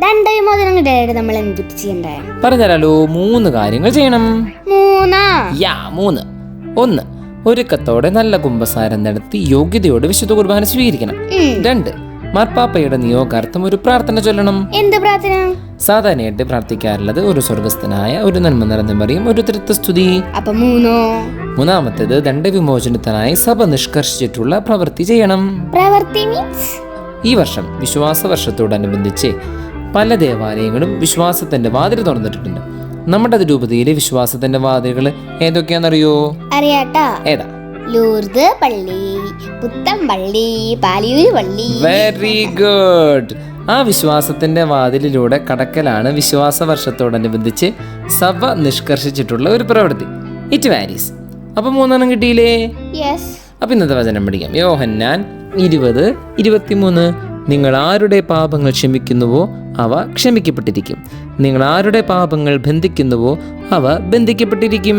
ദണ്ഡവിമോചനം കിട്ടിയായിട്ട് നമ്മൾ എന്ത് ചെയ്യണ്ടേ? പറഞ്ഞാലോ, 3 കാര്യങ്ങൾ ചെയ്യണം. 3. 1. ഒരുക്കത്തോടെ നല്ല കുമ്പസാരം നടത്തി യോഗ്യതയോടെ വിശുദ്ധ കുർബാന സ്വീകരിക്കണം. 2. മാർപ്പാപ്പയുടെ നിയോഗാർത്ഥം ഒരു പ്രാർത്ഥന ചൊല്ലണം. എന്ത് പ്രാർത്ഥന? സാധാരണയായിട്ട് പ്രാർത്ഥിക്കാറുള്ളത് ഒരു സ്വർഗസ്ഥനായ, ഒരു നന്മ നിറഞ്ഞ മറിയം, ഒരു തൃത്വസ്തുതി. അപ്പൊ 3. മൂന്നാമത്തേത് ദണ്ഡവിമോചനത്തിനായി സഭ നിഷ്കർഷിച്ചിട്ടുള്ള പ്രവൃത്തി ചെയ്യണം. പ്രവൃത്തി മീൻസ് ഈ വർഷം വിശ്വാസ വർഷത്തോടനുബന്ധിച്ച് പല ദേവാലയങ്ങളും വിശ്വാസത്തിന്റെ വാതിൽ തുറന്നിട്ടുണ്ട്. നമ്മുടെ രൂപതയിലെ വിശ്വാസത്തിന്റെ വാതിലുകൾ ഏതൊക്കെയാണെന്നറിയോ? അറിയാട്ടാ. ഏതാ? ലൂർദ് പള്ളി, പുത്തംപള്ളി, പാലിയൂർ പള്ളി. Very good. ആ വിശ്വാസത്തിന്റെ വാതിലിലൂടെ കടക്കലാണ് വിശ്വാസ വർഷത്തോടനുബന്ധിച്ച് സഭ നിഷ്കർഷിച്ചിട്ടുള്ള ഒരു പ്രവൃത്തി. It varies. അപ്പൊ 3 കിട്ടിയില്ലേ? യെസ്. അപ്പൊ ഇന്നത്തെ വചനം പഠിക്കാം. യോഹന്നാൻ 20:23. നിങ്ങൾ ആരുടെ പാപങ്ങൾ ക്ഷമിക്കുന്നുവോ അവ ക്ഷമിക്കപ്പെട്ടിരിക്കും. നിങ്ങൾ ആരുടെ പാപങ്ങൾ ബന്ധിക്കുന്നുവോ അവ ബന്ധിക്കപ്പെട്ടിരിക്കും.